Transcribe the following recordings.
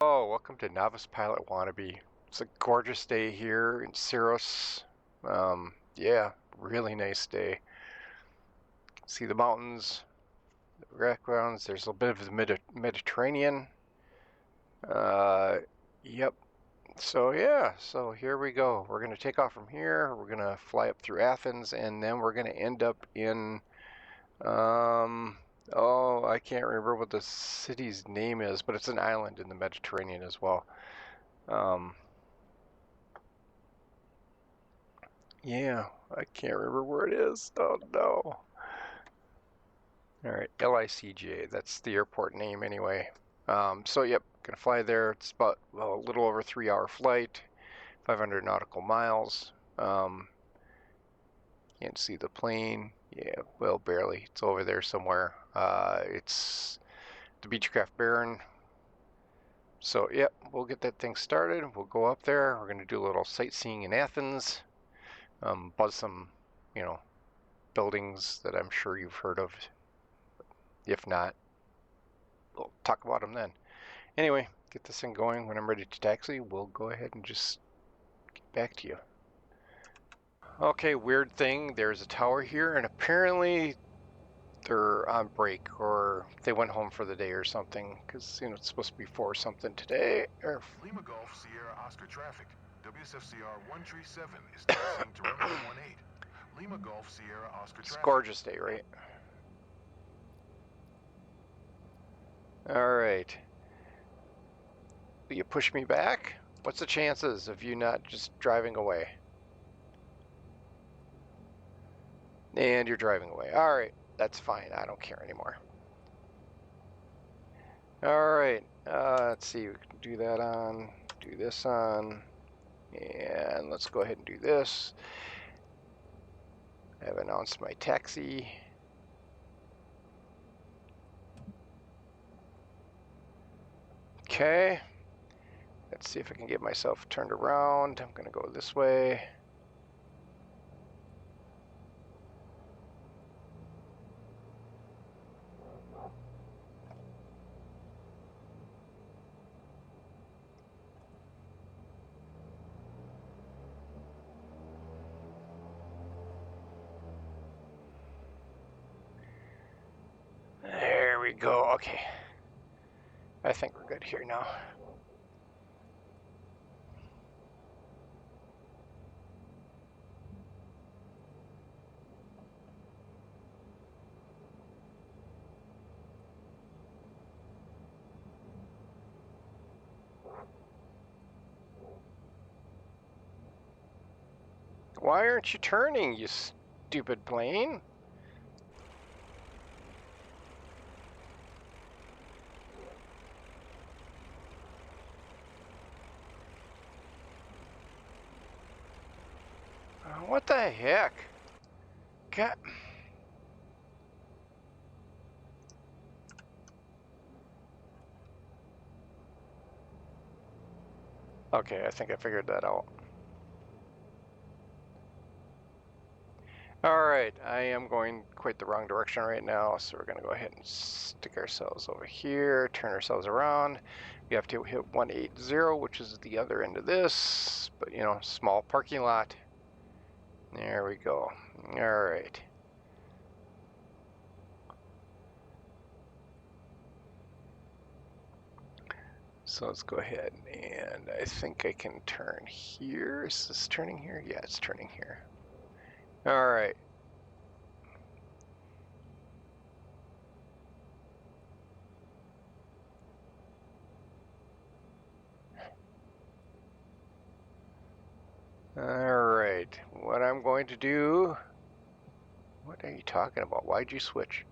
Oh, welcome to Novice Pilot Wannabe. It's a gorgeous day here in Syros. Yeah, really nice day. See the mountains, the backgrounds. There's a bit of the Mediterranean. Uh, yep. So yeah, so here we go. We're gonna take off from here. We're gonna fly up through Athens, and then we're gonna end up in oh, I can't remember what the city's name is, but it's an island in the Mediterranean as well. Um, Yeah, I can't remember where it is. Oh no. All right, LICJ. That's the airport name anyway. So yep, gonna fly there. It's about a little over 3 hour flight, 500 nautical miles. Can't see the plane. Yeah, well, barely. It's over there somewhere. It's the Beechcraft Baron. So yep, we'll get that thing started. We'll go up there. We're gonna do a little sightseeing in Athens. Buzz some, you know, buildings that I'm sure you've heard of. If not, we'll talk about them then. Anyway, get this thing going. When I'm ready to taxi, we'll go ahead and just get back to you. Okay, weird thing. There's a tower here, and apparently they're on break, or they went home for the day or something, because, you know, it's supposed to be 4 something today. Lima Golf Sierra Oscar traffic. WSFCR 137 is taxiing to runway 18. Lima Golf Sierra Oscar It's a traffic. gorgeous day, right? All right. Will you push me back? What's the chances of you not just driving away? And you're driving away. All right, that's fine. I don't care anymore. All right, let's see. We can do that on, do this on, and let's go ahead and do this. I've announced my taxi. Okay. Let's see if I can get myself turned around. I'm gonna go this way. There we go. Okay. I think we're good here now. Why aren't you turning, you stupid plane? What the heck? God. Okay, I think I figured that out. All right, I am going quite the wrong direction right now, so we're gonna go ahead and stick ourselves over here, turn ourselves around. We have to hit 180, which is the other end of this, but you know, small parking lot. There we go. All right. So let's go ahead, and I think I can turn here. Is this turning here? Yeah, it's turning here. All right. All right. What I'm going to do... What are you talking about? Why'd you switch?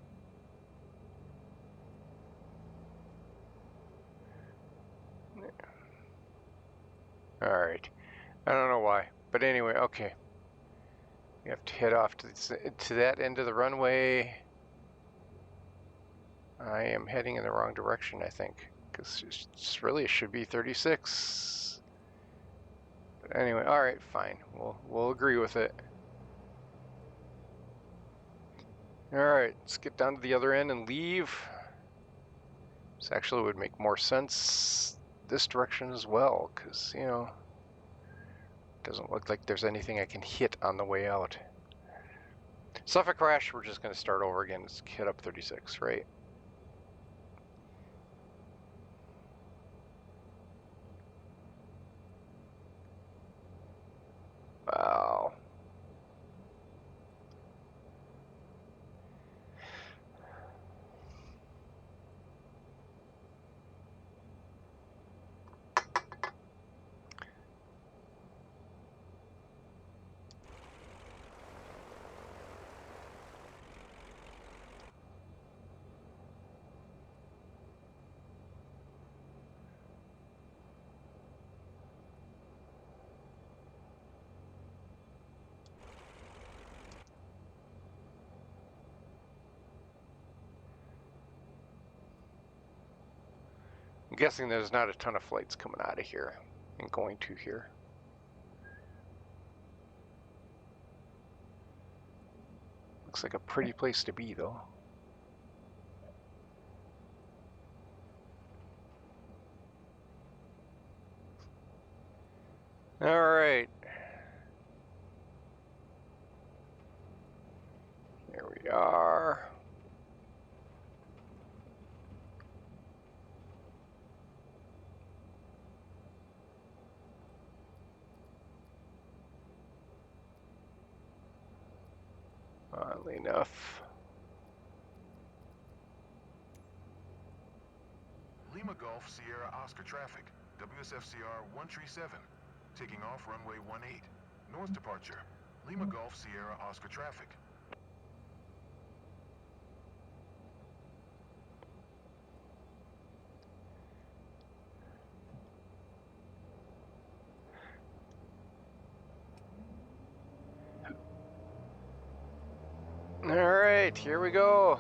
All right. I don't know why, but anyway, okay. We have to head off to that end of the runway. I am heading in the wrong direction, I think, because it should be 36. But anyway, all right, fine. We'll agree with it. All right, let's get down to the other end and leave. This actually would make more sense this direction as well, because, you know, it doesn't look like there's anything I can hit on the way out. So if I crash, we're just going to start over again. Let's hit up 36, right? Wow. I'm guessing there's not a ton of flights coming out of here and going to here. Looks like a pretty place to be, though. All right. Here we are. Oddly enough. Lima Golf Sierra Oscar traffic, WSFCR 137, taking off runway 18. North departure, Lima Golf Sierra Oscar traffic. All right, here we go.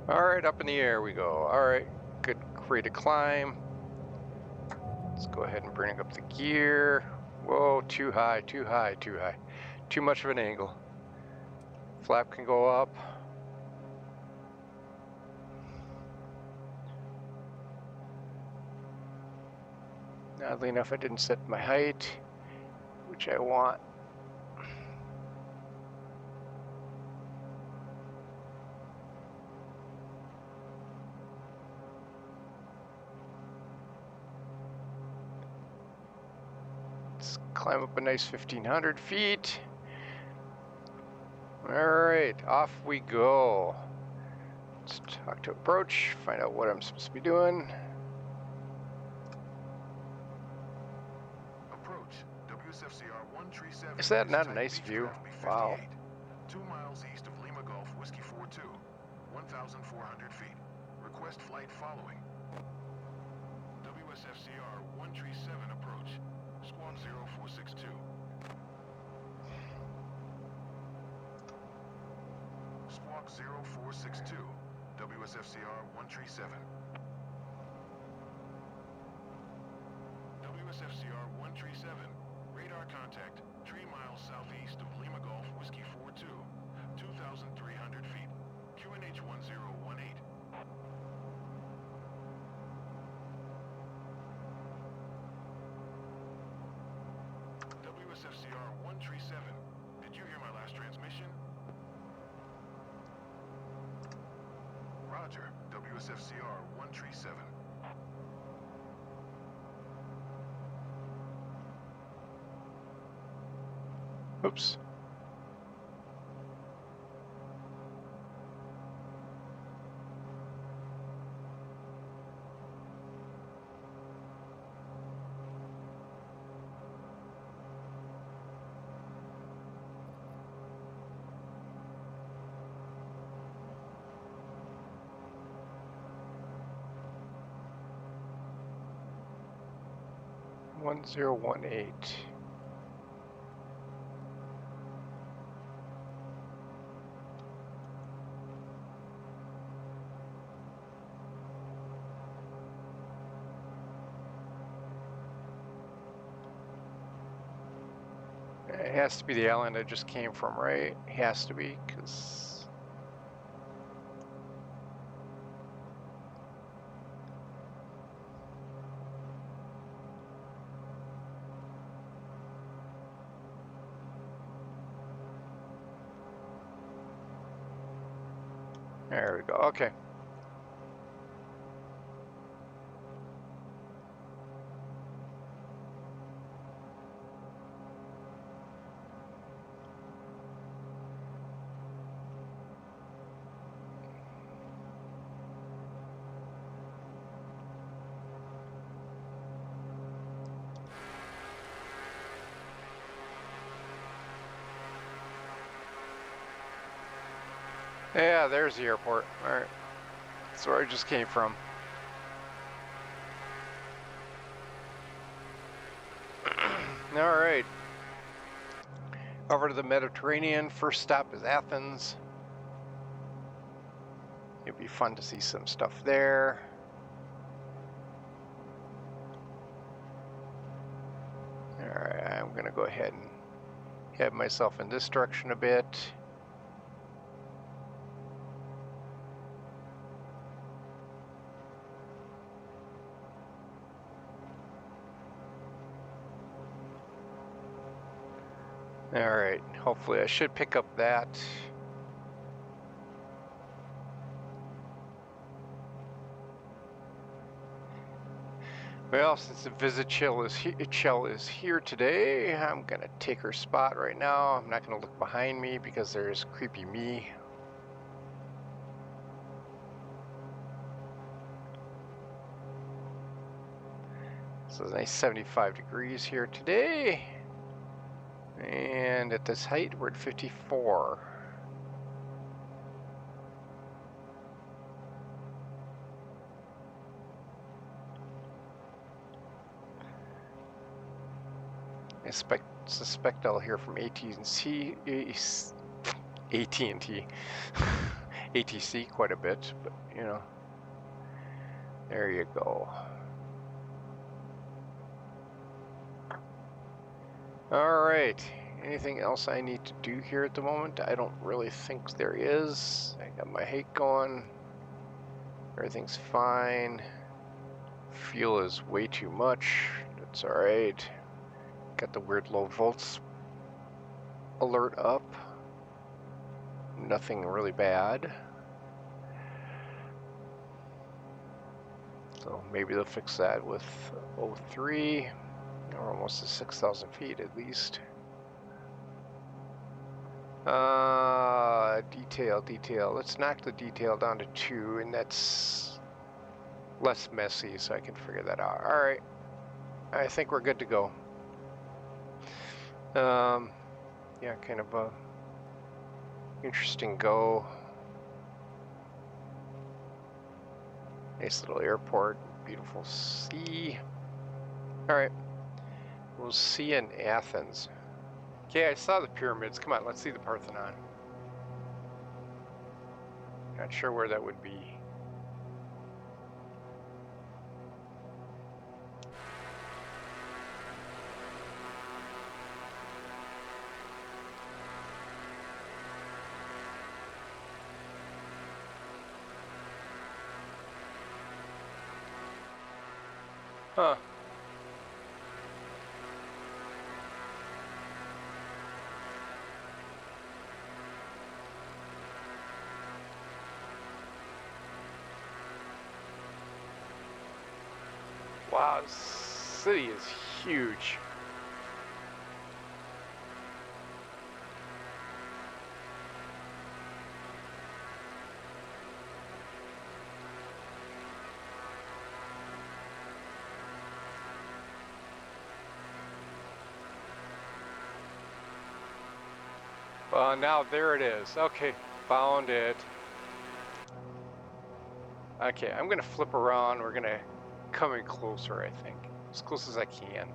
All right, up in the air we go. All right, good, great to climb. Let's go ahead and bring up the gear. Whoa, too high, too high, too high. Too much of an angle. Flap can go up. Oddly enough, I didn't set my height, which I want. Let's climb up a nice 1,500 feet. All right, off we go. Let's talk to approach, find out what I'm supposed to be doing. Approach, WSFCR 137. Is that not a nice view? Wow. 2 miles east of Lima Golf Whiskey 42, 1,400 feet. Request flight following. WSFCR 137 approach, squawk 0462. Squawk 0462, WSFCR 137. WSFCR 137, radar contact, 3 miles southeast of Lima Golf Whiskey 42, 2,300 feet, QNH 1018. WSFCR 137, did you hear my last transmission? Roger, WSFCR 137. Oops. One 1018. It has to be the island I just came from, right? It has to be, because... There we go, okay. Yeah, there's the airport. All right, that's where I just came from. All right. Over to the Mediterranean. First stop is Athens. It'd be fun to see some stuff there. All right, I'm gonna go ahead and head myself in this direction a bit. All right, hopefully I should pick up that. Well, since the visit chill is here today, I'm gonna take her spot right now. I'm not gonna look behind me because there's creepy me. So it's a nice 75 degrees here today. And at this height, we're at 54. I suspect I'll hear from AT&T, ATC quite a bit, but you know, there you go. All right, anything else I need to do here at the moment? I don't really think there is. I got my height going. Everything's fine. Fuel is way too much. That's all right. Got the weird low volts alert up. Nothing really bad. So maybe they'll fix that with 03. We're almost to 6,000 feet at least. Detail. Let's knock the detail down to 2, and that's less messy, so I can figure that out. All right, I think we're good to go. Yeah, kind of a interesting go. Nice little airport, beautiful sea. All right, we'll see you in Athens. Okay, I saw the pyramids. Come on, let's see the Parthenon. Not sure where that would be. Huh. Wow, this city is huge. Well, now there it is. Okay, found it. Okay, I'm gonna flip around. We're gonna come in closer, I think. As close as I can.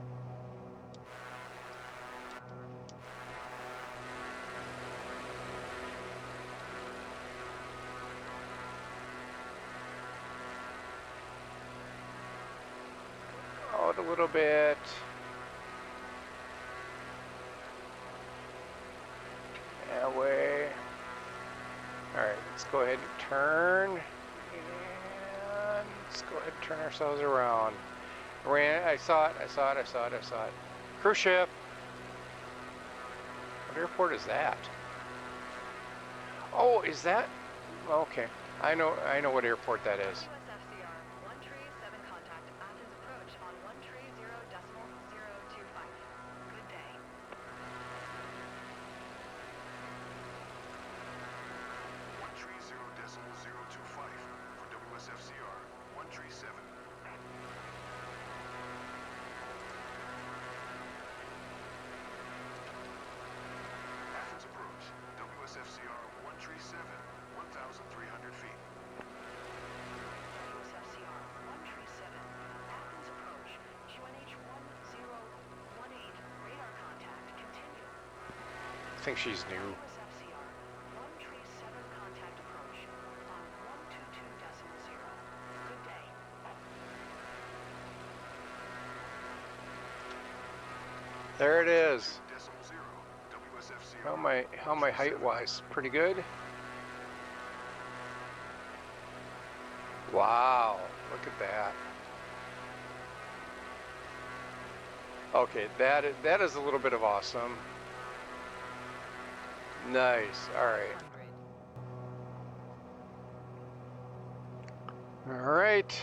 Out a little bit. go ahead and turn. And let's go ahead and turn ourselves around. I saw it. Cruise ship. What airport is that? Oh, is that? Okay. I know what airport that is. WSFCR 137 contact Athens approach on 130.025. Good day. 130.025 for WSFCR 137. Athens approach, WSFCR 137, 1,300 feet. WSFCR 137 Athens approach QNH 1018 radar contact continue. I think she's new. WSFCR 137 contact approach on 122.0. Good day. There it is. 0.0, WSFCR. How am I height wise? Pretty good. Wow, look at that. Okay, that is a little bit of awesome. Nice. All right. All right.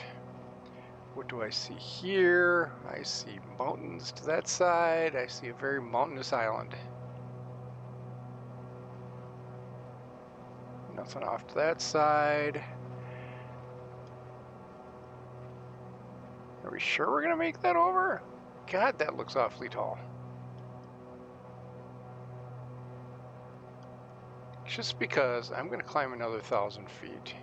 What do I see here? I see mountains to that side. I see a very mountainous island. Nothing off to that side. Are we sure we're gonna make that over? God, that looks awfully tall. Just because I'm gonna climb another 1,000 feet.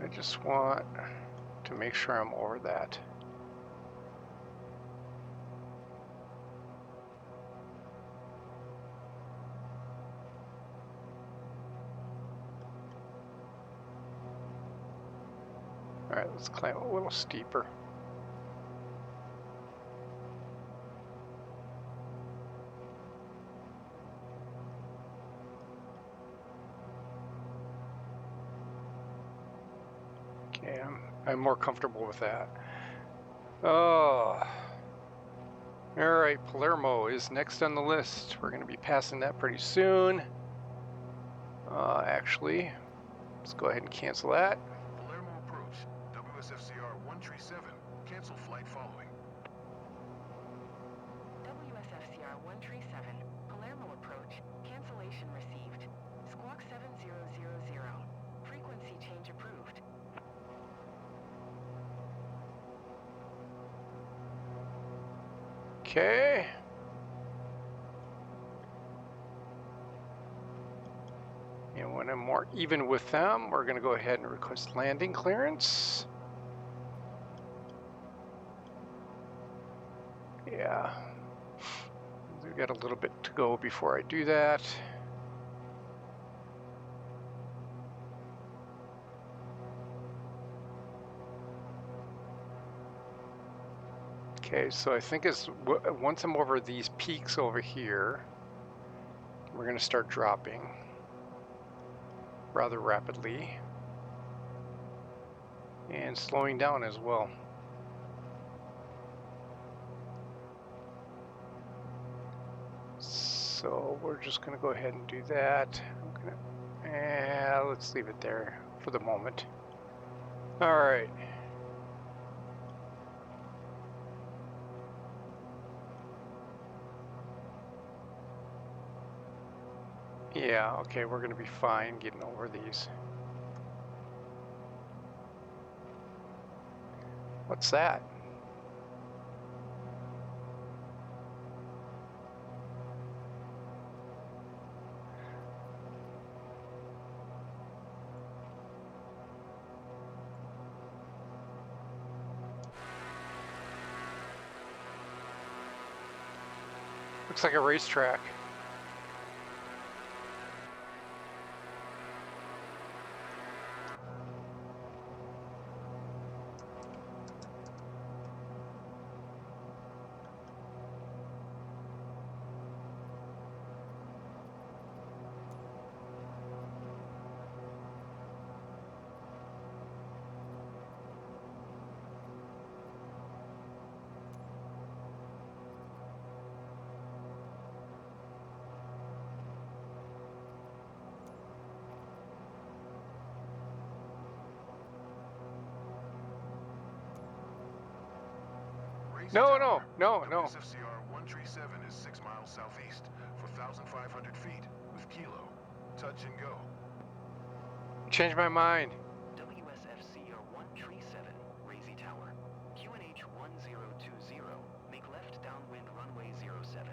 I just want to make sure I'm over that. All right, let's climb a little steeper. Okay, I'm more comfortable with that. Oh. All right, Palermo is next on the list. We're going to be passing that pretty soon. Actually, let's go ahead and cancel that. Palermo approach, WSFCR 137, cancel flight following. WSFCR 137 Palermo approach cancellation received. Squawk 7000. Frequency change approved. Okay. And when I'm more even with them, we're going to go ahead and request landing clearance. Yeah. We've got a little bit to go before I do that. Okay, so I think once I'm over these peaks over here, we're going to start dropping rather rapidly and slowing down as well. So we're just going to go ahead and do that. Let's leave it there for the moment. All right. Yeah, okay, we're going to be fine getting over these. What's that? Looks like a racetrack. Razy No, Tower, no. WSFCR 137 is 6 miles southeast, 4,500 feet, with Kilo. Touch and go. Change my mind. WSFCR 137, Razy Tower. QNH 1020, make left downwind runway 07.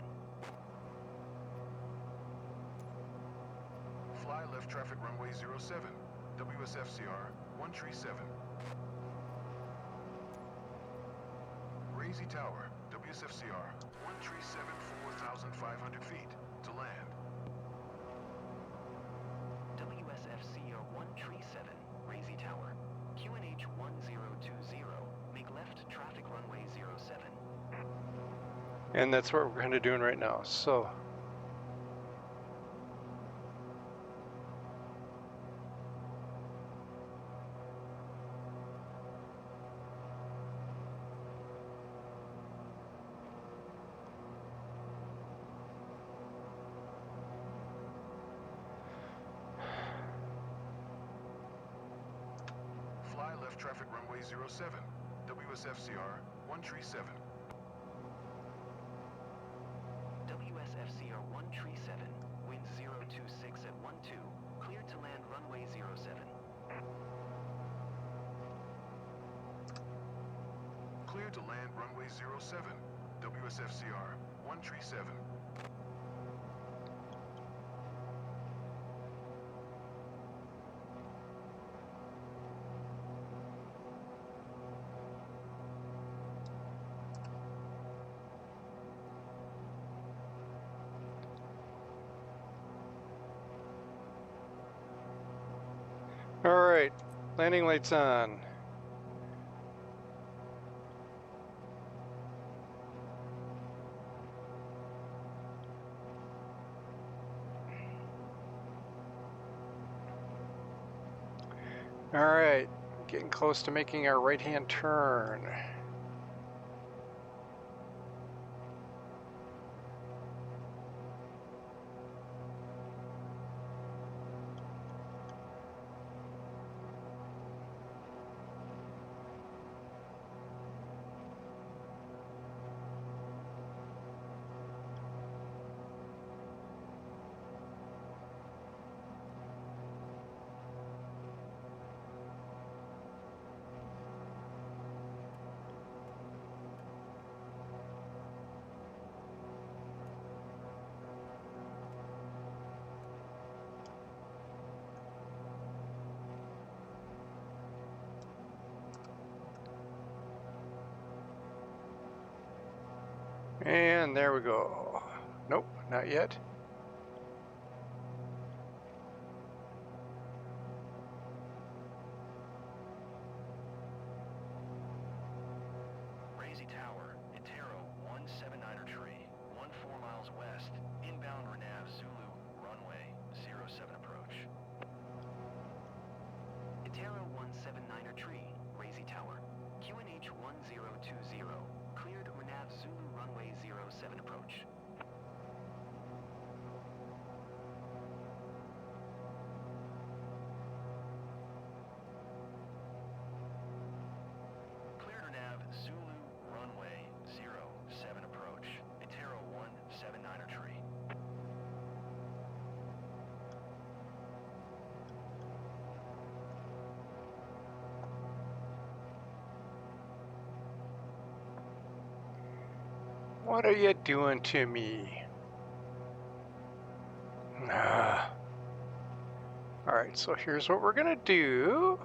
Fly left traffic runway 07, WSFCR 137. Razy Tower, WSFCR 137, 4,500 feet, to land. WSFCR 137, Razy Tower. QNH 1020, make left traffic runway 07. And that's what we're kind of doing right now. So Fly left traffic runway 07, WSFCR 137. WSFCR 137, wind 026 at 12, cleared to land runway 07. Clear to land runway 07, WSFCR 137. all right, landing lights on. All right, getting close to making our right-hand turn. And there we go. Nope, not yet. Razy Tower, Intero 179er tree, 14 miles west, inbound Renav Zulu, runway 07 approach. Intero 179er tree, Razy Tower, QNH 1020, cleared Renav Zulu runway 07 approach. Cleared Renav Zulu runway 07 approach. Intero 179er tree. What are you doing to me? Ah. All right, so here's what we're gonna do.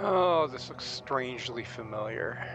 Oh, this looks strangely familiar.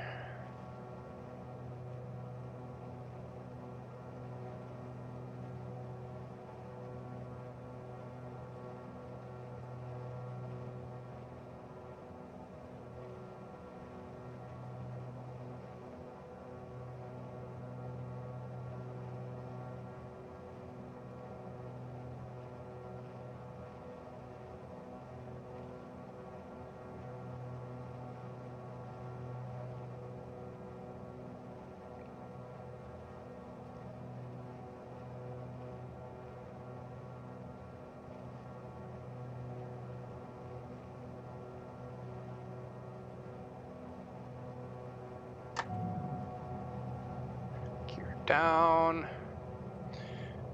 Gear down.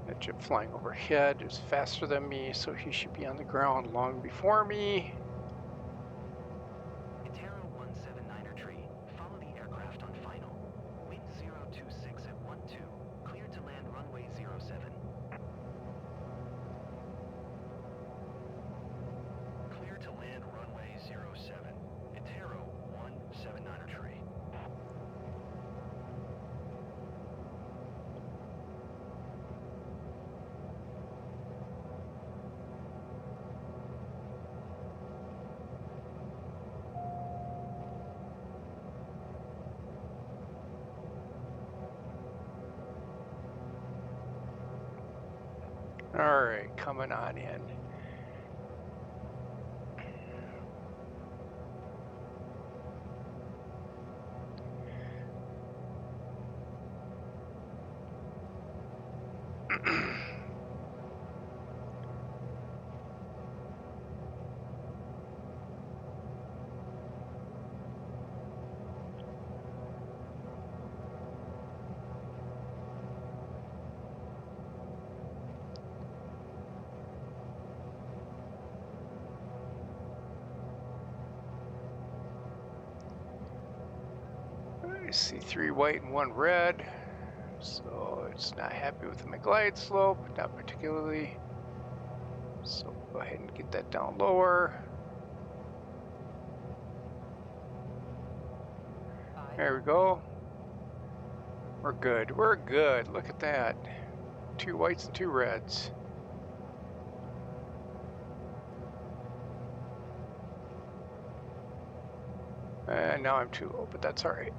That jet flying overhead is faster than me, so he should be on the ground long before me. Itero 179er tree. Follow the aircraft on final. Wind 026 at 12. Cleared to land runway 07. Clear to land runway 07. Itero 179er tree. All right, coming on in. I see 3 white and 1 red, so it's not happy with my glide slope, not particularly. So go ahead and get that down lower. There we go. We're good. We're good. Look at that. 2 whites and 2 reds. And now I'm too low, but that's all right.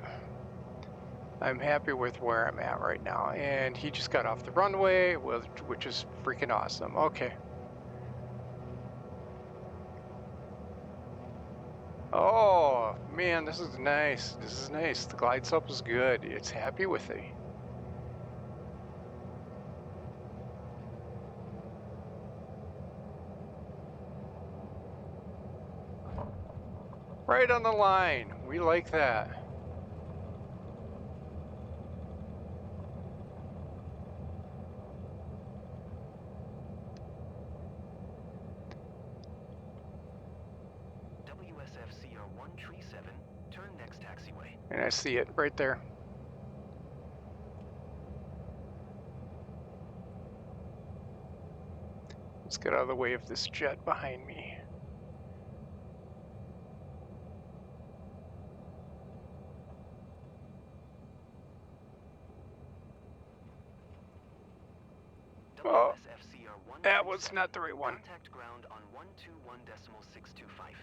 I'm happy with where I'm at right now. And he just got off the runway, which is freaking awesome. Okay. Oh, man, this is nice. This is nice. The glide slope is good. It's happy with it. Right on the line. We like that. WSFCR 137. Turn next taxiway. And I see it right there. Let's get out of the way of this jet behind me. Oh, WSFCR 137. that was not the right one. Contact ground on 121.625.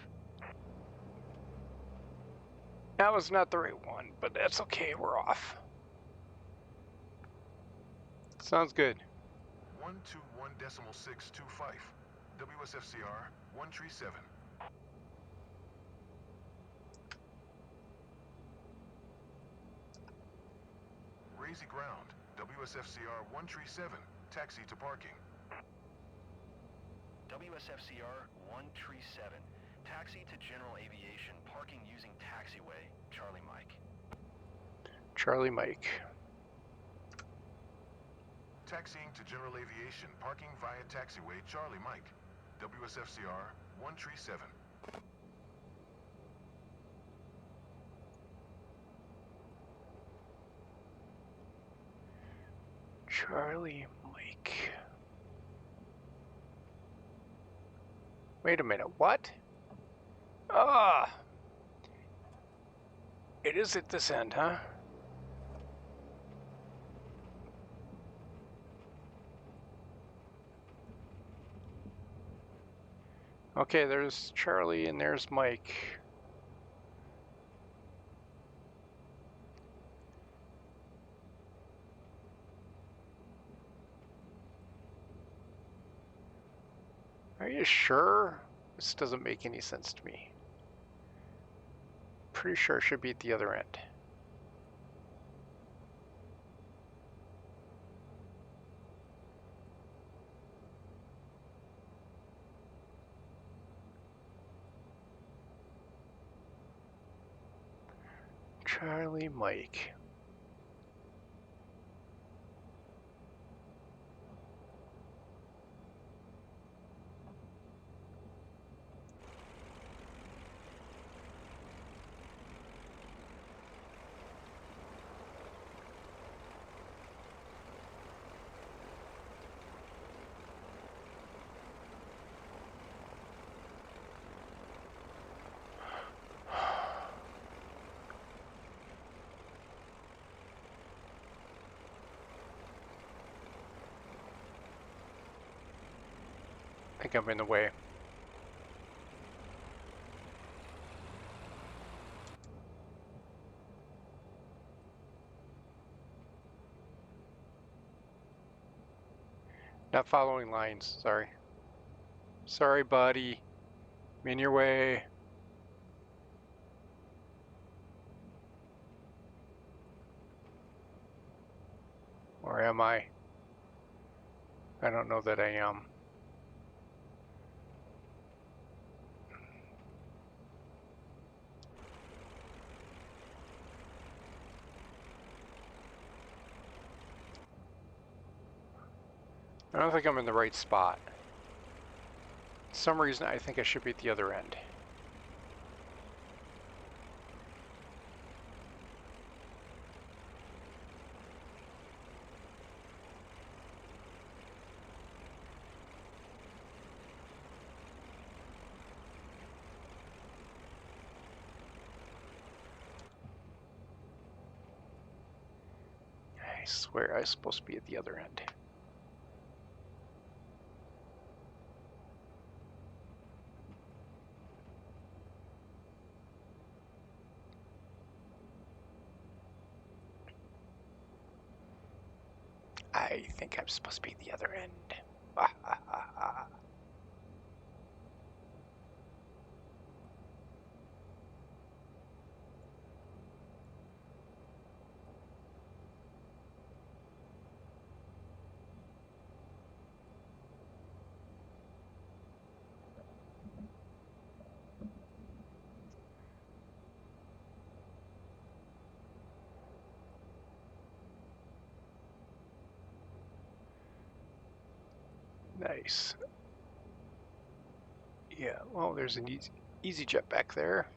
That was not the right one, but that's okay. We're off. Sounds good. 121.625. WSFCR 137. Razy ground. WSFCR 137. Taxi to parking. WSFCR 137. Taxi to general aviation. Parking using taxiway. Charlie Mike. Charlie Mike. Taxiing to general aviation. Parking via taxiway. Charlie Mike. WSFCR 137. Charlie Mike. Wait a minute, what? Ah, It is at this end, huh? Okay, there's Charlie and there's Mike. Are you sure? This doesn't make any sense to me. Pretty sure it should be at the other end. Charlie, Mike. I think I'm in the way. Not following lines, sorry. Sorry, buddy. I'm in your way. Or am I? I don't know that I am. I don't think I'm in the right spot. For some reason, I think I should be at the other end. I swear I was supposed to be at the other end. I think I'm supposed to be at the other end. Nice. Yeah, well, there's an easy jet back there.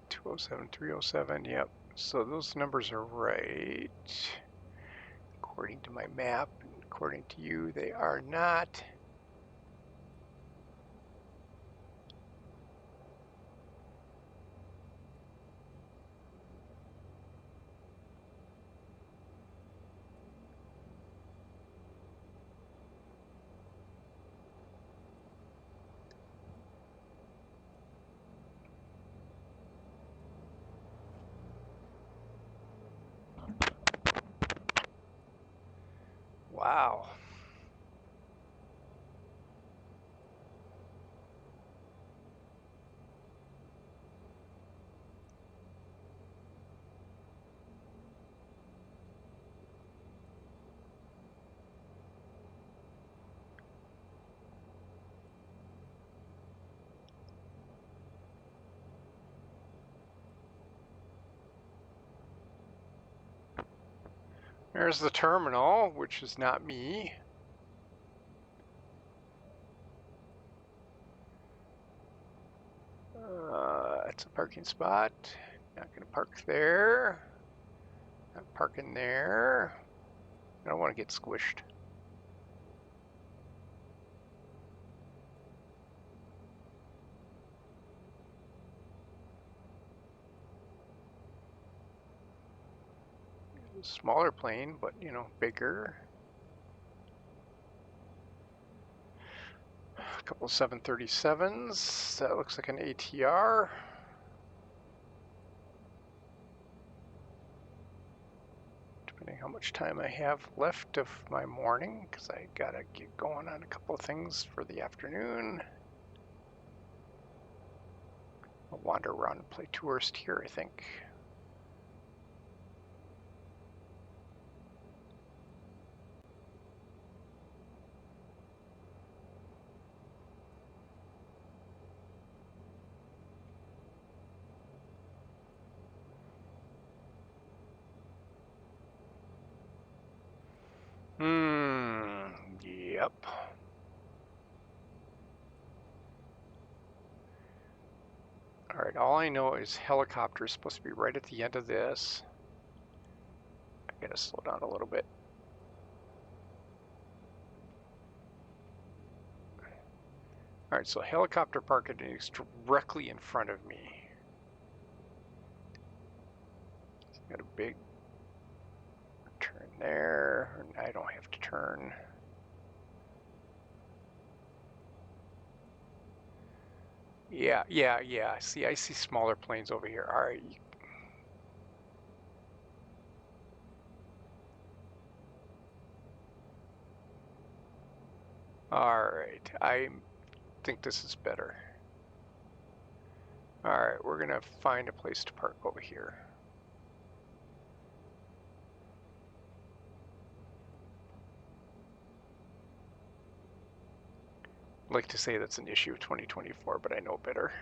.207, 307, yep. So those numbers are right. According to my map, according to you, they are not. Wow. There's the terminal, which is not me. It's a parking spot. Not gonna park there. I'm parking there. I don't want to get squished. Smaller plane, but you know, bigger. A couple 737s. That looks like an ATR. Depending how much time I have left of my morning, because I gotta get going on a couple of things for the afternoon. I'll wander around and play tourist here, I think. Yep. All right, all I know is helicopter is supposed to be right at the end of this. I gotta slow down a little bit. All right, so helicopter parking is directly in front of me. Got a big turn there. I don't have to turn. Yeah. See, I see smaller planes over here. All right. All right. I think this is better. All right, we're gonna find a place to park over here. I'd like to say that's an issue of 2024, but I know better.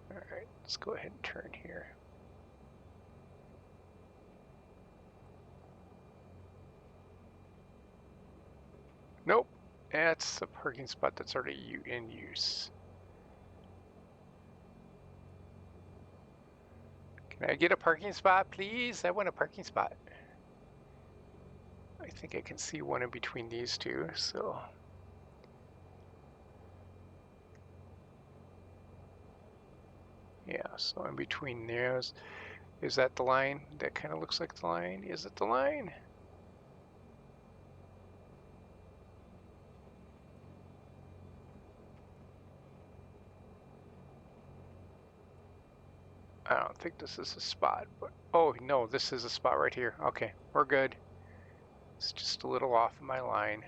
All right, let's go ahead and turn here. Nope, that's a parking spot that's already in use. Can I get a parking spot, please? I want a parking spot. I think I can see one in between these two, so. Yeah, so in between those, is that the line? That kind of looks like the line. Is it the line? I don't think this is a spot, but oh no, this is a spot right here. Okay, we're good. It's just a little off of my line.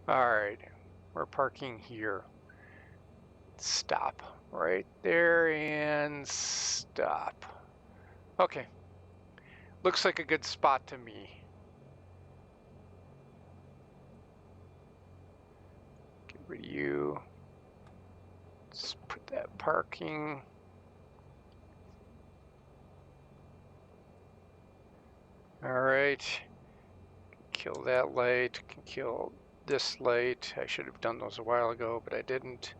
All right, we're parking here. Stop right there and stop. Okay, looks like a good spot to me. Get rid of you. Let's put that parking. All right, kill that light, can kill this light. I should have done those a while ago, but I didn't.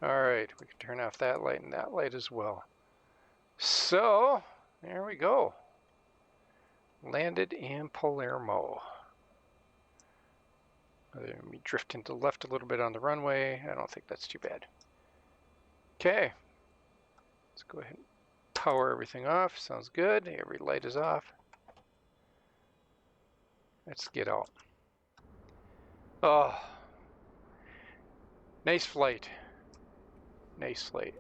All right, we can turn off that light and that light as well. So, there we go. Landed in Palermo. Let me drift into the left a little bit on the runway. I don't think that's too bad. Okay, let's go ahead and power everything off. Sounds good. Every light is off. Let's get out. Oh, nice flight. Nice flight.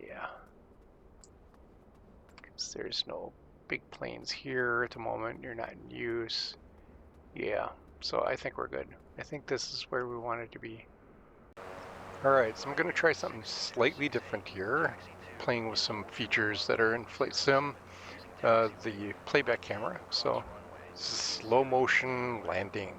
Yeah. Because there's no big planes here at the moment. You're not in use. Yeah. So I think we're good. I think this is where we wanted to be. Alright, so I'm going to try something slightly different here. Playing with some features that are in Flight Sim. The playback camera. So this is slow motion landing.